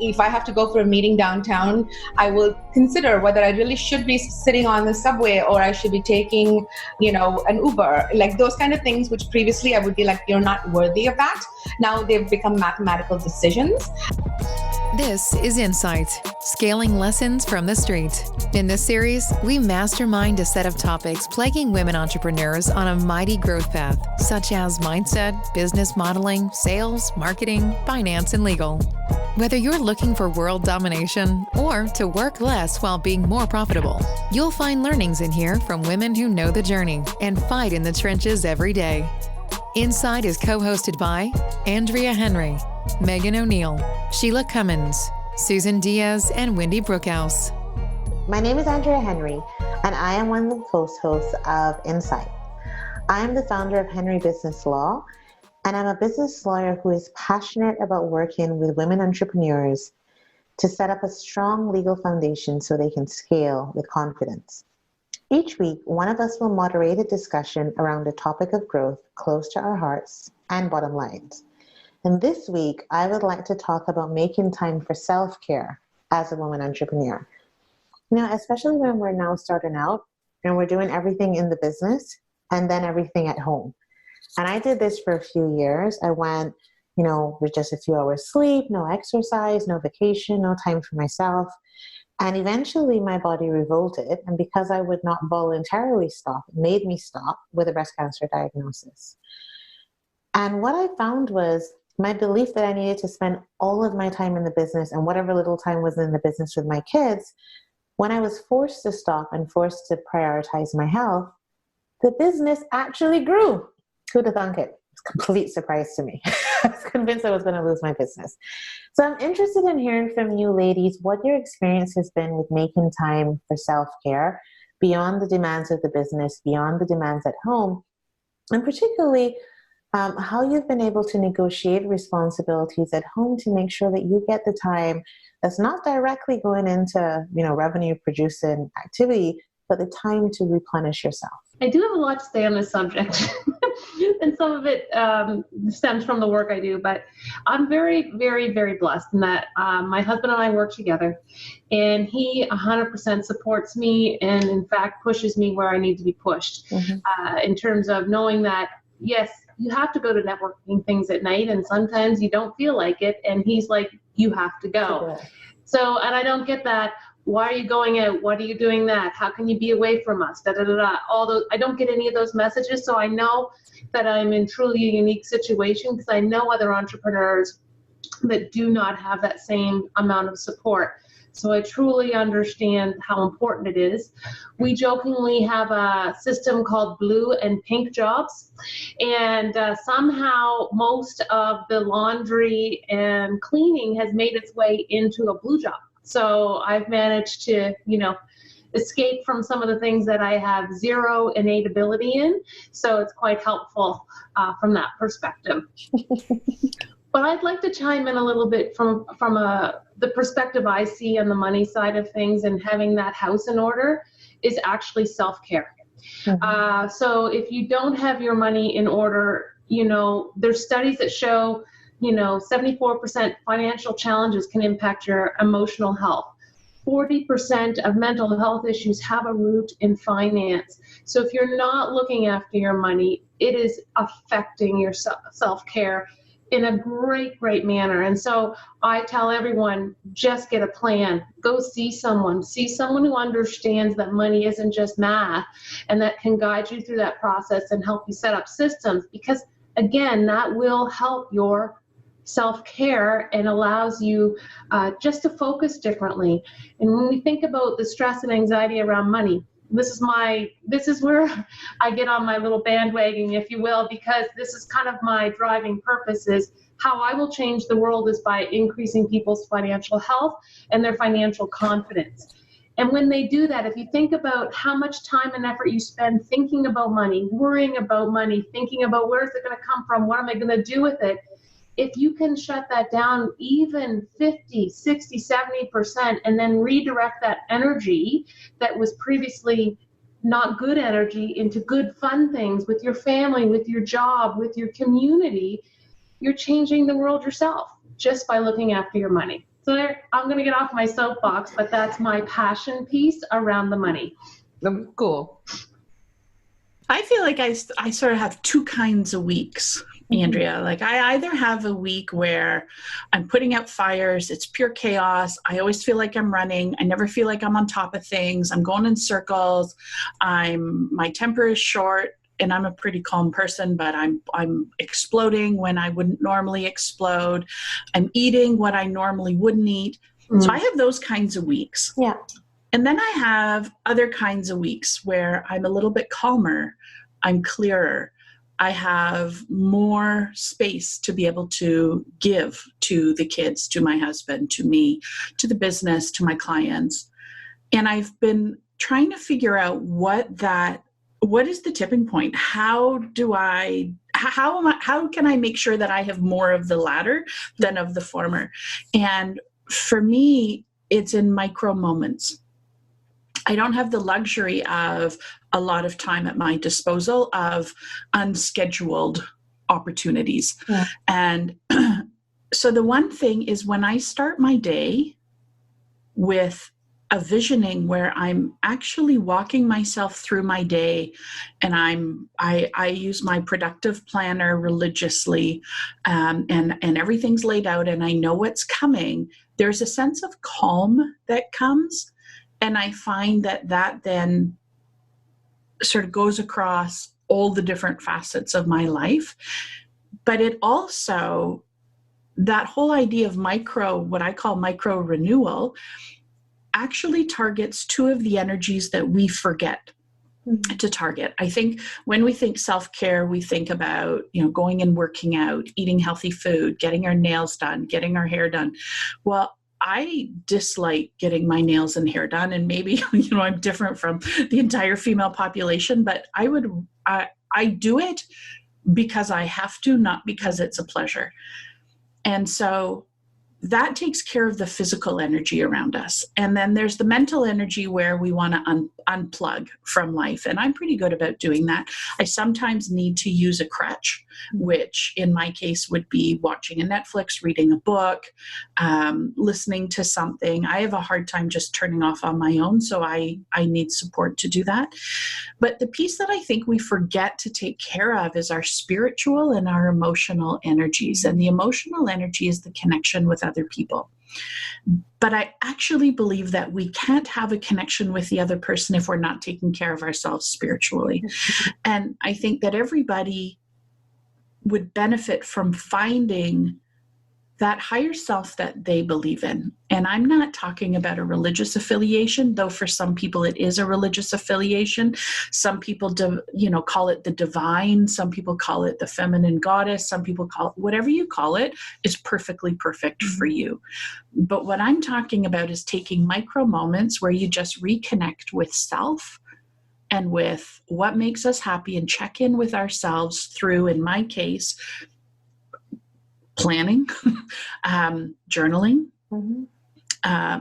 If I have to go for a meeting downtown, I will consider whether I really should be sitting on the subway or I should be taking, an Uber, like those kind of things, which previously I would be like, you're not worthy of that. Now they've become mathematical decisions. This is Insight, scaling lessons from the street. In this series, we mastermind a set of topics plaguing women entrepreneurs on a mighty growth path, such as mindset, business modeling, sales, marketing, finance, and legal. Whether you're looking for world domination or to work less while being more profitable, you'll find learnings in here from women who know the journey and fight in the trenches every day. Insight is co-hosted by Andrea Henry, Megan O'Neill, Shelagh Cummins, Susan Diaz, and Wendy Brookhouse. My name is Andrea Henry, and I am one of the co-hosts of Insight. I am the founder of Henry Business Law, and I'm a business lawyer who is passionate about working with women entrepreneurs to set up a strong legal foundation so they can scale with confidence. Each week, one of us will moderate a discussion around a topic of growth close to our hearts and bottom lines. And this week, I would like to talk about making time for self-care as a woman entrepreneur. Especially when we're now starting out and we're doing everything in the business and then everything at home. And I did this for a few years. I went, with just a few hours sleep, no exercise, no vacation, no time for myself. And eventually my body revolted. And because I would not voluntarily stop, it made me stop with a breast cancer diagnosis. And what I found was my belief that I needed to spend all of my time in the business and whatever little time was in the business with my kids. When I was forced to stop and forced to prioritize my health, the business actually grew. Who'd have thunk it? It's a complete surprise to me. I was convinced I was going to lose my business. So I'm interested in hearing from you ladies what your experience has been with making time for self-care beyond the demands of the business, beyond the demands at home, and particularly how you've been able to negotiate responsibilities at home to make sure that you get the time that's not directly going into, revenue producing activity, but the time to replenish yourself. I do have a lot to say on this subject, and some of it stems from the work I do, but I'm very, very, very blessed in that my husband and I work together, and he 100% supports me and, in fact, pushes me where I need to be pushed in terms of knowing that, yes, you have to go to networking things at night, and sometimes you don't feel like it, and he's like, you have to go. So, and I don't get that. Why are you going out? What are you doing that? How can you be away from us? All those, I don't get any of those messages. So I know that I'm in truly a unique situation because I know other entrepreneurs that do not have that same amount of support. So I truly understand how important it is. We jokingly have a system called blue and pink jobs. And somehow most of the laundry and cleaning has made its way into a blue job. So I've managed to, escape from some of the things that I have zero innate ability in. So it's quite helpful from that perspective. But I'd like to chime in a little bit from the perspective I see on the money side of things, and having that house in order is actually self-care. So if you don't have your money in order, there's studies that show 74% financial challenges can impact your emotional health. 40% of mental health issues have a root in finance. So if you're not looking after your money, it is affecting your self-care in a great, great manner. And so I tell everyone, just get a plan. Go see someone who understands that money isn't just math, and that can guide you through that process and help you set up systems, because again, that will help your self-care and allows you just to focus differently. And when we think about the stress and anxiety around money, this is where I get on my little bandwagon, if you will, because this is kind of my driving purpose. Is how I will change the world is by increasing people's financial health and their financial confidence. And when they do that, if you think about how much time and effort you spend thinking about money, worrying about money, thinking about where is it going to come from, what am I going to do with it, if you can shut that down even 50, 60, 70%, and then redirect that energy that was previously not good energy into good fun things with your family, with your job, with your community, you're changing the world yourself just by looking after your money. So I'm going to get off my soapbox, but that's my passion piece around the money. Cool. I feel like I sort of have two kinds of weeks, Andrea. Like I either have a week where I'm putting out fires, it's pure chaos. I always feel like I'm running. I never feel like I'm on top of things. I'm going in circles. My temper is short, and I'm a pretty calm person, but I'm exploding when I wouldn't normally explode. I'm eating what I normally wouldn't eat. So I have those kinds of weeks. Yeah. And then I have other kinds of weeks where I'm a little bit calmer, I'm clearer, I have more space to be able to give to the kids, to my husband, to me, to the business, to my clients. And I've been trying to figure out what is the tipping point? How can I make sure that I have more of the latter than of the former? And for me, it's in micro moments. I don't have the luxury of a lot of time at my disposal of unscheduled opportunities. Yeah. And so the one thing is when I start my day with a visioning where I'm actually walking myself through my day, and I use my productive planner religiously, and everything's laid out and I know what's coming, there's a sense of calm that comes. And I find that then sort of goes across all the different facets of my life. But it also, that whole idea of what I call micro renewal, actually targets two of the energies that we forget to target. I think when we think self-care, we think about, going and working out, eating healthy food, getting our nails done, getting our hair done. Well, I dislike getting my nails and hair done, and maybe I'm different from the entire female population, but I do it because I have to, not because it's a pleasure. And so that takes care of the physical energy around us. And then there's the mental energy where we want to unplug from life. And I'm pretty good about doing that. I sometimes need to use a crutch, which in my case would be watching a Netflix, reading a book, listening to something. I have a hard time just turning off on my own. So I need support to do that. But the piece that I think we forget to take care of is our spiritual and our emotional energies. And the emotional energy is the connection with other people. But I actually believe that we can't have a connection with the other person if we're not taking care of ourselves spiritually. And I think that everybody would benefit from finding that higher self that they believe in. And I'm not talking about a religious affiliation, though for some people it is a religious affiliation. Some people call it the divine. Some people call it the feminine goddess. Some people call it whatever you call it is perfectly perfect for you. But what I'm talking about is taking micro moments where you just reconnect with self and with what makes us happy and check in with ourselves through, in my case, planning, journaling,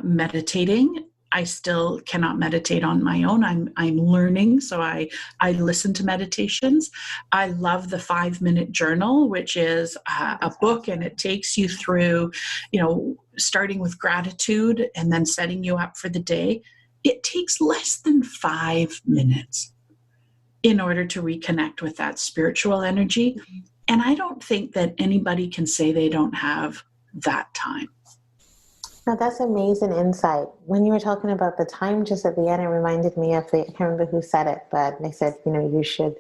meditating. I still cannot meditate on my own. I'm learning, so I listen to meditations. I love the 5-minute journal, which is a book, and it takes you through, starting with gratitude and then setting you up for the day. It takes less than 5 minutes in order to reconnect with that spiritual energy. And I don't think that anybody can say they don't have that time. Now, that's amazing insight. When you were talking about the time just at the end, it reminded me of I can't remember who said it, but they said, you should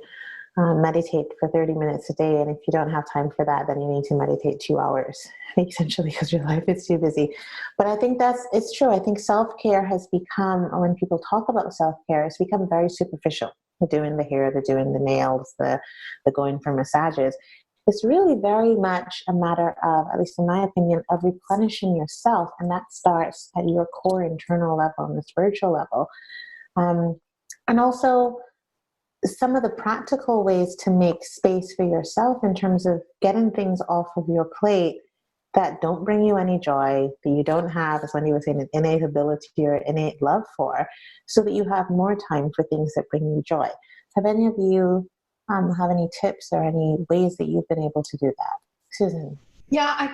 meditate for 30 minutes a day. And if you don't have time for that, then you need to meditate 2 hours, essentially, because your life is too busy. But I think it's true. I think self-care has become, or when people talk about self-care, it's become very superficial. They're doing the hair, they're doing the nails, the going for massages. It's really very much a matter of, at least in my opinion, of replenishing yourself. And that starts at your core internal level and the spiritual level. And also some of the practical ways to make space for yourself in terms of getting things off of your plate that don't bring you any joy, that you don't have, as Wendy was saying, an innate ability or innate love for, so that you have more time for things that bring you joy. Have any of you have any tips or any ways that you've been able to do that? Susan? Yeah, I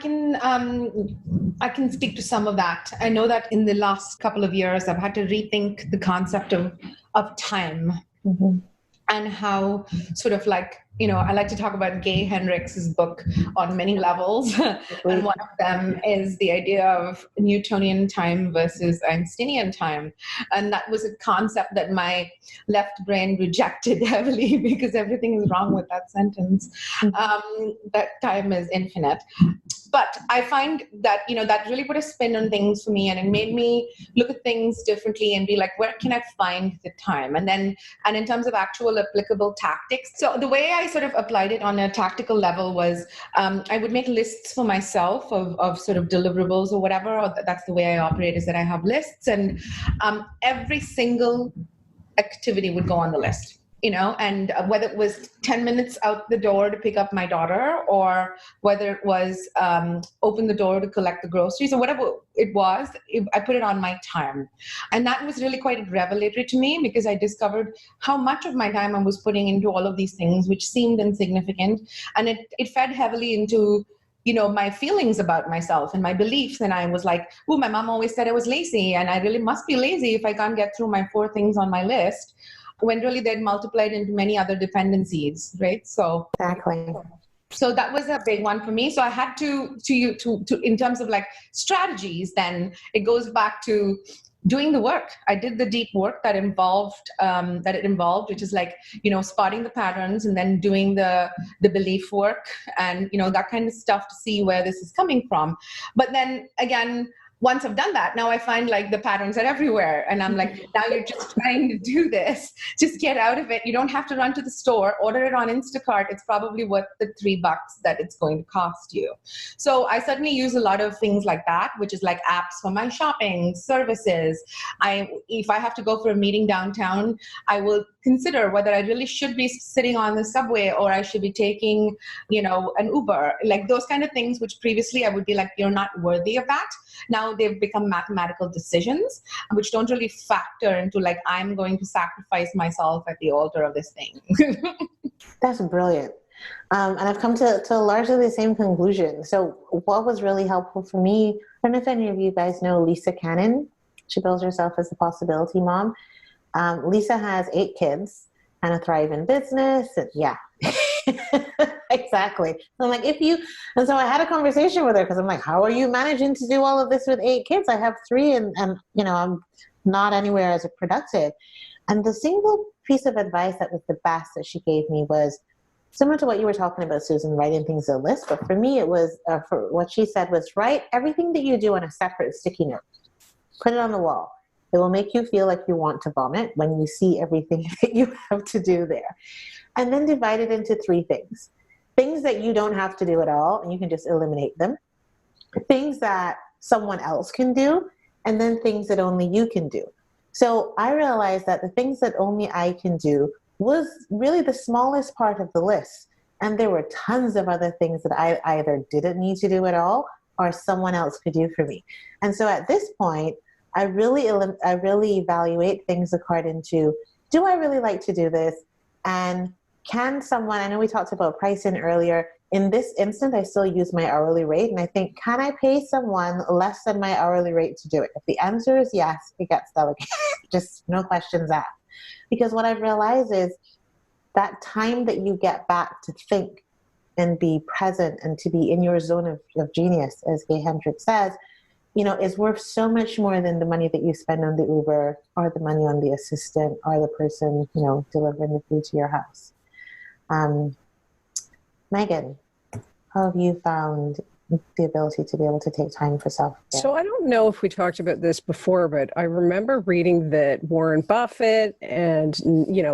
can speak to some of that. I know that in the last couple of years, I've had to rethink the concept of time. Mm-hmm. And how sort of like, I like to talk about Gay Hendricks' book on many levels. And one of them is the idea of Newtonian time versus Einsteinian time. And that was a concept that my left brain rejected heavily because everything is wrong with that sentence. That time is infinite. But I find that, that really put a spin on things for me, and it made me look at things differently and be like, where can I find the time? And in terms of actual applicable tactics. So the way I sort of applied it on a tactical level was I would make lists for myself of sort of deliverables or whatever, or that's the way I operate, is that I have lists, and every single activity would go on the list. And whether it was 10 minutes out the door to pick up my daughter, or whether it was open the door to collect the groceries, or whatever it was, I put it on my time. And that was really quite revelatory to me, because I discovered how much of my time I was putting into all of these things, which seemed insignificant. And it fed heavily into my feelings about myself and my beliefs. And I was like, oh, my mom always said I was lazy, and I really must be lazy if I can't get through my 4 things on my list, when really they'd multiplied into many other dependencies, right? So Exactly. So that was a big one for me. So I had to in terms of like strategies, then it goes back to doing the work. I did the deep work that it involved, which is like, spotting the patterns, and then doing the belief work, and, that kind of stuff to see where this is coming from. But then again, once I've done that, now I find like the patterns are everywhere. And I'm like, now you're just trying to do this. Just get out of it. You don't have to run to the store, order it on Instacart. It's probably worth the $3 that it's going to cost you. So I certainly use a lot of things like that, which is like apps for my shopping, services. If I have to go for a meeting downtown, I will consider whether I really should be sitting on the subway, or I should be taking, an Uber, like those kind of things, which previously I would be like, you're not worthy of that. Now they've become mathematical decisions, which don't really factor into like, I'm going to sacrifice myself at the altar of this thing. That's brilliant. And I've come to largely the same conclusion. So what was really helpful for me, I don't know if any of you guys know Lisa Cannon. She bills herself as the possibility mom. Lisa has 8 kids and a thriving business. And yeah, exactly. So I'm like, and so I had a conversation with her, because I'm like, how are you managing to do all of this with 8 kids? I have 3, and I'm not anywhere as productive. And the single piece of advice that was the best that she gave me was similar to what you were talking about, Susan, writing things on a list. But for me, it was, for what she said was, write everything that you do on a separate sticky note. Put it on the wall. It will make you feel like you want to vomit when you see everything that you have to do there. And then divide it into 3 things. Things that you don't have to do at all, and you can just eliminate them. Things that someone else can do, and then things that only you can do. So I realized that the things that only I can do was really the smallest part of the list. And there were tons of other things that I either didn't need to do at all, or someone else could do for me. And so at this point, I really evaluate things according to, do I really like to do this? And can someone, I know we talked about pricing earlier, in this instance, I still use my hourly rate, and I think, can I pay someone less than my hourly rate to do it? If the answer is yes, it gets delegated, just no questions asked. Because what I've realized is that time that you get back to think and be present and to be in your zone of genius, as Gay Hendricks says, is worth so much more than the money that you spend on the Uber, or the money on the assistant, or the person, delivering the food to your house. Megan, how have you found the ability to be able to take time for self-care? So I don't know if we talked about this before, but I remember reading that Warren Buffett, and,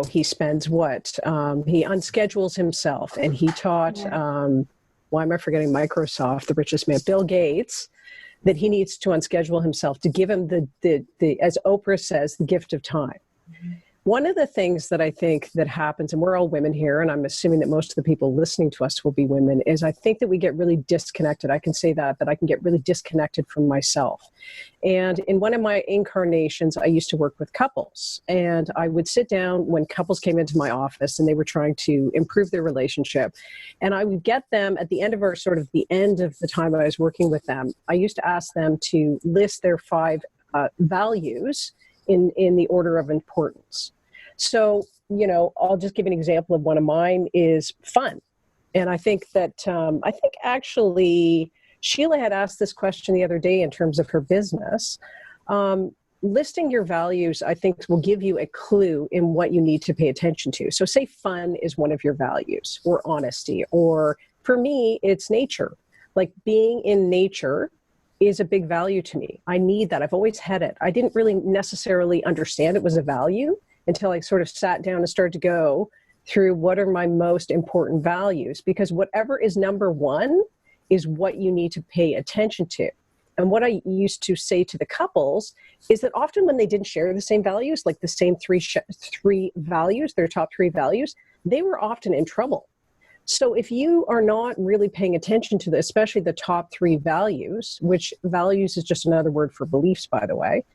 he spends he unschedules himself, and he taught, why am I forgetting Microsoft, the richest man, Bill Gates, that he needs to unschedule himself to give him the as Oprah says, the gift of time. One of the things that I think that happens, and we're all women here, and I'm assuming that most of the people listening to us will be women, is I think that we get really disconnected. I can say that I can get really disconnected from myself. And in one of my incarnations, I used to work with couples, and I would sit down when couples came into my office and they were trying to improve their relationship. And I would get them at the end of the end of the time I was working with them, I used to ask them to list their 5 values in the order of importance. So, I'll just give an example of one of mine is fun. And I think that, actually Shelagh had asked this question the other day in terms of her business. Listing your values, I think, will give you a clue in what you need to pay attention to. So say fun is one of your values, or honesty, or for me, it's nature. Like being in nature is a big value to me. I need that. I've always had it. I didn't really necessarily understand it was a value until I sort of sat down and started to go through what are my most important values, because whatever is number one is what you need to pay attention to. And what I used to say to the couples is that often when they didn't share the same values, like the same three values, their top 3 values, they were often in trouble. So if you are not really paying attention to especially the top 3 values, which values is just another word for beliefs, by the way,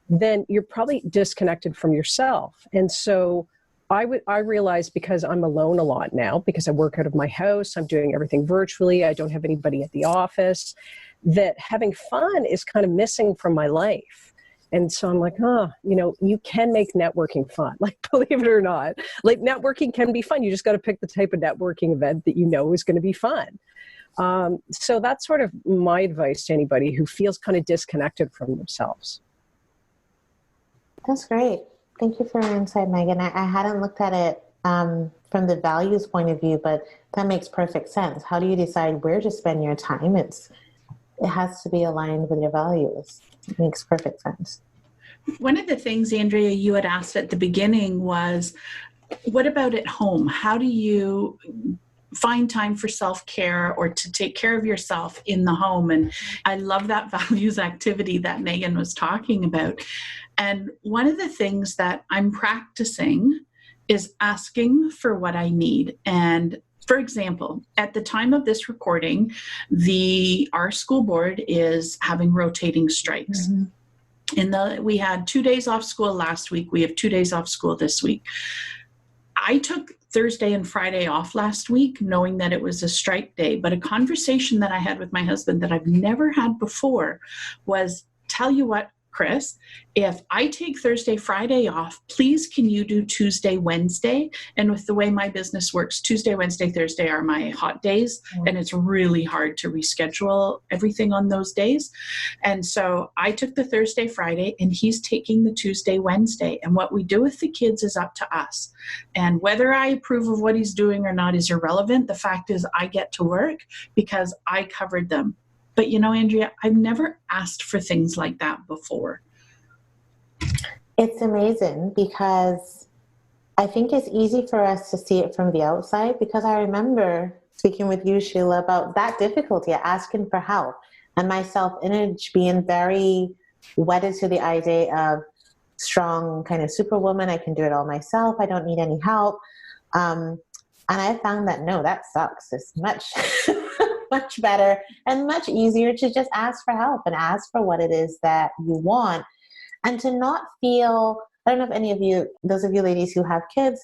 then you're probably disconnected from yourself. And so I realized, because I'm alone a lot now, because I work out of my house, I'm doing everything virtually, I don't have anybody at the office, that having fun is kind of missing from my life. And so I'm like, you can make networking fun. Like, believe it or not, like networking can be fun. You just got to pick the type of networking event that you know is going to be fun. So that's sort of my advice to anybody who feels kind of disconnected from themselves. That's great. Thank you for your insight, Megan. I hadn't looked at it from the values point of view, but that makes perfect sense. How do you decide where to spend your time? It has to be aligned with your values. It makes perfect sense. One of the things, Andrea, you had asked at the beginning was, what about at home? How do you find time for self-care or to take care of yourself in the home? And I love that values activity that Megan was talking about. And one of the things that I'm practicing is asking for what I need. And for example, at the time of this recording, our school board is having rotating strikes. Mm-hmm. We had 2 days off school last week. We have 2 days off school this week. I took Thursday and Friday off last week, knowing that it was a strike day. But a conversation that I had with my husband that I've never had before was, tell you what, Chris, if I take Thursday, Friday off, please can you do Tuesday, Wednesday? And with the way my business works, Tuesday, Wednesday, Thursday are my hot days, and it's really hard to reschedule everything on those days. And so I took the Thursday, Friday, and he's taking the Tuesday, Wednesday. And what we do with the kids is up to us. And whether I approve of what he's doing or not is irrelevant. The fact is I get to work because I covered them. But Andrea, I've never asked for things like that before. It's amazing because I think it's easy for us to see it from the outside, because I remember speaking with you, Shelagh, about that difficulty, asking for help, and my self-image being very wedded to the idea of strong kind of superwoman. I can do it all myself. I don't need any help. And I found that, no, that sucks. It's much... much better and much easier to just ask for help and ask for what it is that you want, and to not feel, I don't know if any of you, those of you ladies who have kids,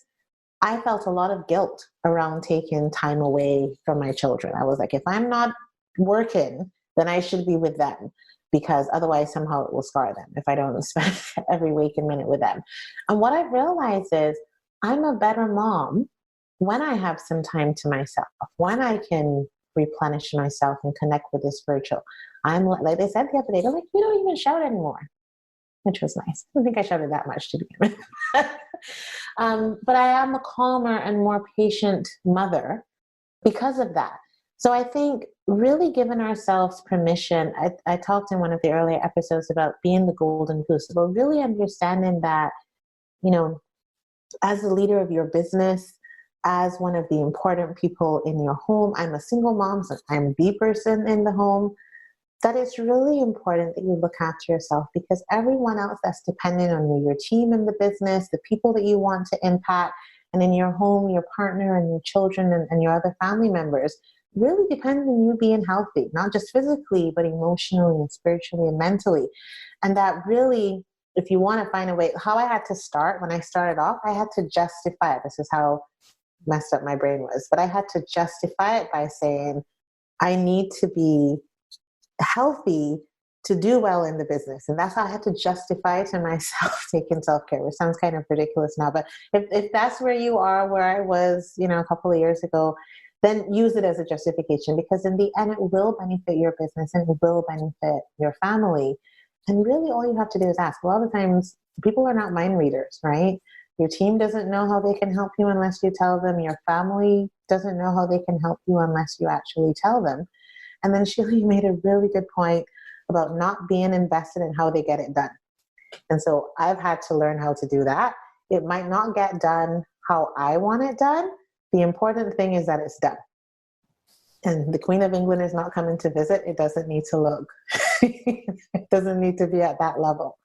I felt a lot of guilt around taking time away from my children. I was like, if I'm not working, then I should be with them, because otherwise somehow it will scar them if I don't spend every waking minute with them. And what I've realized is I'm a better mom when I have some time to myself, when I can replenish myself and connect with the spiritual. I'm like they said the other day, they're like, you don't even shout anymore, which was nice. I don't think I shouted that much to begin with. But I am a calmer and more patient mother because of that. So I think really giving ourselves permission, I talked in one of the earlier episodes about being the golden goose, but really understanding that, as the leader of your business, as one of the important people in your home. I'm a single mom, so I'm the person in the home. that it's really important that you look after yourself, because everyone else that's dependent on you, your team in the business, the people that you want to impact, and in your home, your partner and your children and your other family members, really depend on you being healthy, not just physically, but emotionally and spiritually and mentally. And that really, if you want to find a way, how I had to start when I started off, I had to justify it. This is how messed up my brain was, but I had to justify it by saying, I need to be healthy to do well in the business. And that's how I had to justify to myself taking self-care, which sounds kind of ridiculous now. But if that's where you are, where I was, a couple of years ago, then use it as a justification, because in the end, it will benefit your business and it will benefit your family. And really all you have to do is ask. A lot of times people are not mind readers, right? Your team doesn't know how they can help you unless you tell them. Your family doesn't know how they can help you unless you actually tell them. And then Sheila, you made a really good point about not being invested in how they get it done. And so I've had to learn how to do that. It might not get done how I want it done. The important thing is that it's done. And the Queen of England is not coming to visit. It doesn't need to look, it doesn't need to be at that level.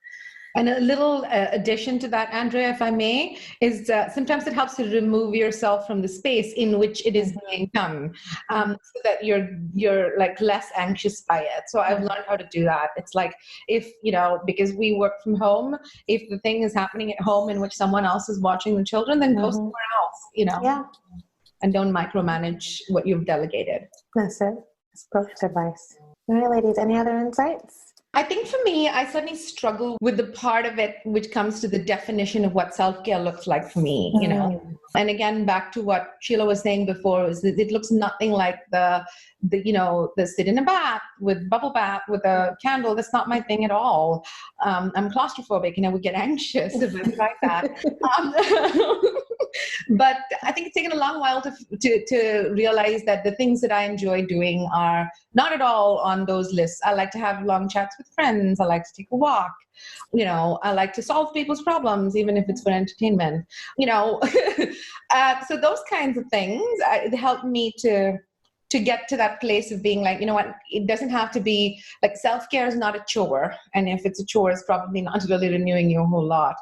And a little addition to that, Andrea, if I may, is sometimes it helps to remove yourself from the space in which it is being done, so that you're like less anxious by it. So I've learned how to do that. It's like, if, because we work from home, if the thing is happening at home in which someone else is watching the children, then go somewhere else, Yeah. And don't micromanage what you've delegated. That's it. That's perfect advice. All right, ladies, any other insights? I think for me, I certainly struggle with the part of it which comes to the definition of what self-care looks like for me, And again, back to what Sheila was saying before, is that it looks nothing like the sit in a bath with bubble bath with a candle. That's not my thing at all. I'm claustrophobic and I would get anxious if I tried that. But I think it's taken a long while to realize that the things that I enjoy doing are not at all on those lists. I like to have long chats with friends. I like to take a walk. I like to solve people's problems, even if it's for entertainment. So those kinds of things help me to get to that place of being like, what, it doesn't have to be like, self-care is not a chore. And if it's a chore, it's probably not really renewing you a whole lot.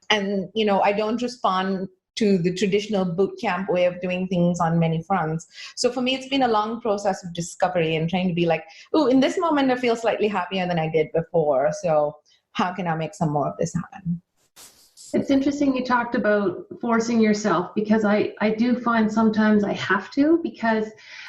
And, I don't respond to the traditional boot camp way of doing things on many fronts. So for me, it's been a long process of discovery and trying to be like, oh, in this moment, I feel slightly happier than I did before. So how can I make some more of this happen? It's interesting you talked about forcing yourself, because I do find sometimes I have to, because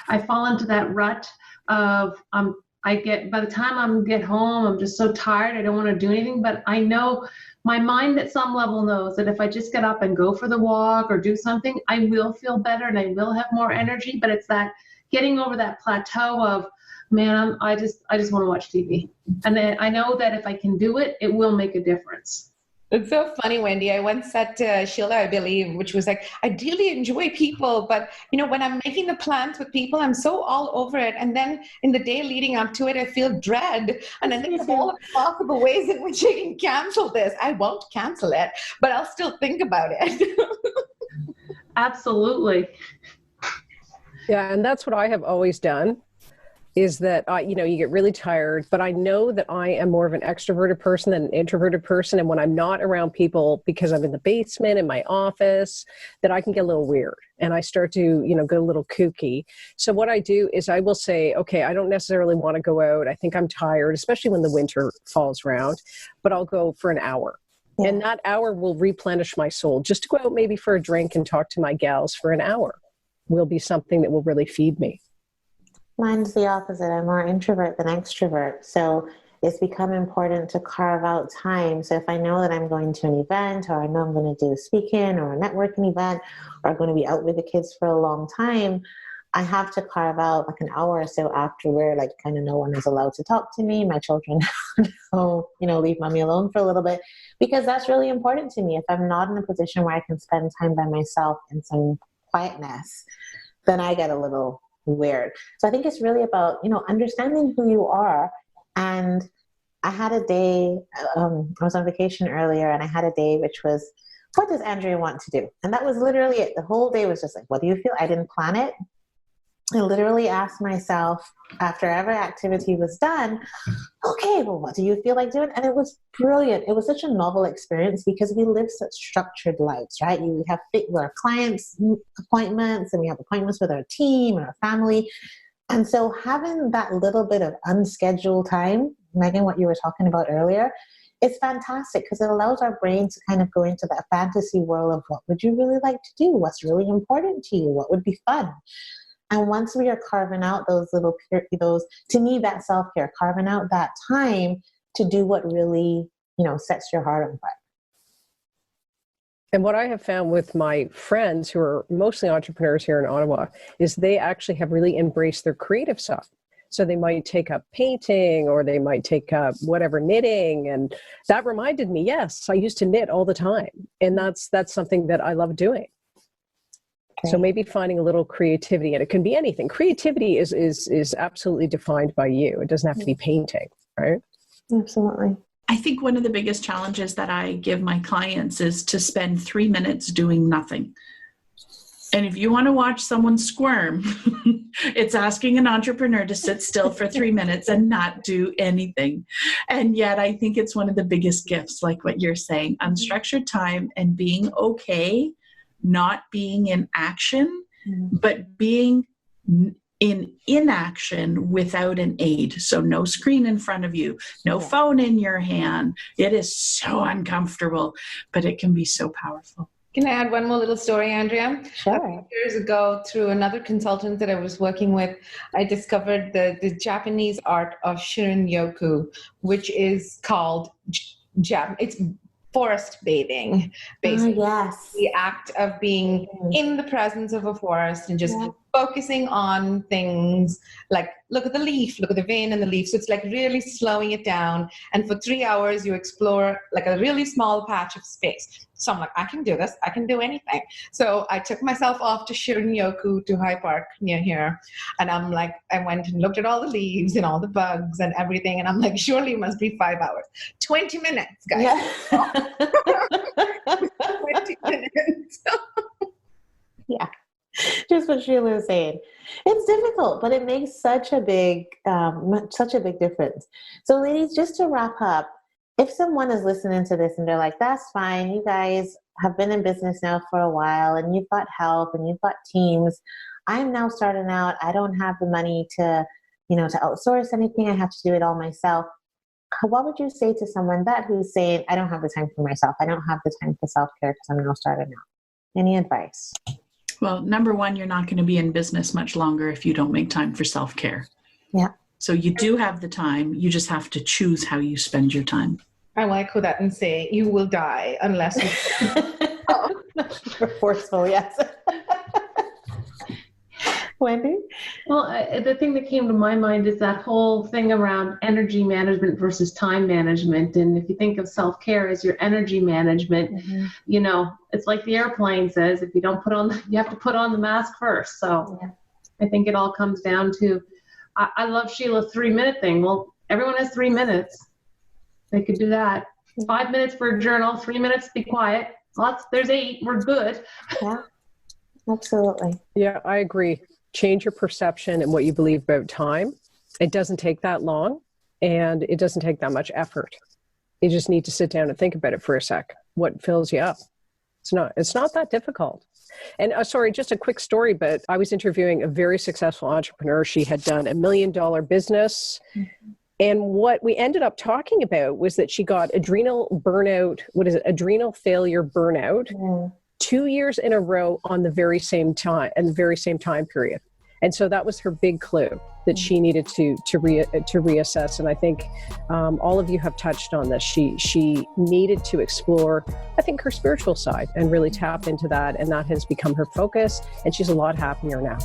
I fall into that rut of by the time I get home, I'm just so tired. I don't want to do anything, but I know my mind at some level knows that if I just get up and go for the walk or do something, I will feel better and I will have more energy. But it's that getting over that plateau of, man, I just want to watch TV. And then I know that if I can do it, it will make a difference. It's so funny, Wendy. I once said to Sheila, I believe, which was like, I really enjoy people, but when I'm making the plans with people, I'm so all over it. And then in the day leading up to it, I feel dread. And I think of all the possible ways in which I can cancel this. I won't cancel it, but I'll still think about it. Absolutely. Yeah, and that's what I have always done. Is that, you get really tired, but I know that I am more of an extroverted person than an introverted person. And when I'm not around people, because I'm in the basement in my office, that I can get a little weird and I start to, go a little kooky. So what I do is I will say, okay, I don't necessarily want to go out. I think I'm tired, especially when the winter falls around, but I'll go for an hour. Yeah. And that hour will replenish my soul. Just to go out maybe for a drink and talk to my gals for an hour will be something that will really feed me. Mine's the opposite. I'm more introvert than extrovert. So it's become important to carve out time. So if I know that I'm going to an event, or I know I'm going to do a speak-in or a networking event, or I'm going to be out with the kids for a long time, I have to carve out like an hour or so after where like kind of no one is allowed to talk to me. My children leave mommy alone for a little bit, because that's really important to me. If I'm not in a position where I can spend time by myself in some quietness, then I get a little weird. So I think it's really about, understanding who you are. And I had a day, I was on vacation earlier, and I had a day which was, what does Andrea want to do? And that was literally it. The whole day was just like, what do you feel? I didn't plan it. I literally asked myself after every activity was done, okay, well, what do you feel like doing? And it was brilliant. It was such a novel experience because we live such structured lives, right? We have our clients' appointments, and we have appointments with our team and our family. And so having that little bit of unscheduled time, Megan, what you were talking about earlier, is fantastic because it allows our brain to kind of go into that fantasy world of what would you really like to do? What's really important to you? What would be fun? And once we are carving out those little, to me, that self-care, carving out that time to do what really, sets your heart on fire. And what I have found with my friends who are mostly entrepreneurs here in Ottawa is they actually have really embraced their creative side. So they might take up painting, or they might take up whatever, knitting. And that reminded me, yes, I used to knit all the time. And that's something that I love doing. Okay. So maybe finding a little creativity, and it can be anything. Creativity is absolutely defined by you. It doesn't have to be painting, right? Absolutely. I think one of the biggest challenges that I give my clients is to spend 3 minutes doing nothing. And if you want to watch someone squirm, it's asking an entrepreneur to sit still for 3 minutes and not do anything. And yet I think it's one of the biggest gifts, like what you're saying, unstructured time and being okay, not being in action, but being in inaction without an aid. So no screen in front of you, no phone in your hand. It is so uncomfortable, but it can be so powerful. Can I add one more little story, Andrea? Sure. A few years ago, through another consultant that I was working with, I discovered the Japanese art of Shirin-yoku, which is called it's forest bathing, basically. Yes. The act of being in the presence of a forest and just focusing on things like look at the leaf, look at the vein in the leaf. So it's like really slowing it down. And for 3 hours, you explore like a really small patch of space. So I'm like, I can do this. I can do anything. So I took myself off to Shirin-yoku to High Park near here. And I'm like, I went and looked at all the leaves and all the bugs and everything. And I'm like, surely it must be 5 hours. 20 minutes, guys. Yeah. 20 minutes. Yeah. Just what Sheila was saying. It's difficult, but it makes such a big difference. So ladies, just to wrap up, if someone is listening to this and they're like, that's fine, you guys have been in business now for a while and you've got help and you've got teams. I'm now starting out. I don't have the money to outsource anything. I have to do it all myself. What would you say to someone who's saying, I don't have the time for myself. I don't have the time for self-care because I'm now starting out. Any advice? Well, number one, you're not going to be in business much longer if you don't make time for self-care. Yeah. So you do have the time. You just have to choose how you spend your time. I want to echo that and say, you will die unless you... Forceful, yes. Wendy? Well, the thing that came to my mind is that whole thing around energy management versus time management. And if you think of self-care as your energy management, it's like the airplane says, if you don't you have to put on the mask first. So I think it all comes down to, I love Sheila's 3-minute thing. Well, everyone has 3 minutes. They could do that. 5 minutes for a journal, 3 minutes to be quiet. There's 8, we're good. Yeah, absolutely. Yeah, I agree. Change your perception and what you believe about time. It doesn't take that long, and it doesn't take that much effort. You just need to sit down and think about it for a sec. What fills you up? It's not that difficult. And sorry, just a quick story, but I was interviewing a very successful entrepreneur. She had done $1 million business. Mm-hmm. And what we ended up talking about was that she got adrenal failure burnout 2 years in a row on the very same time, and the very same time period. And so that was her big clue that she needed to reassess. And I think all of you have touched on this. She needed to explore, I think, her spiritual side and really tap into that. And that has become her focus. And she's a lot happier now.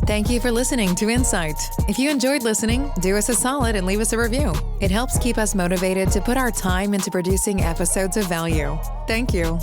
Thank you for listening to Insight. If you enjoyed listening, do us a solid and leave us a review. It helps keep us motivated to put our time into producing episodes of value. Thank you.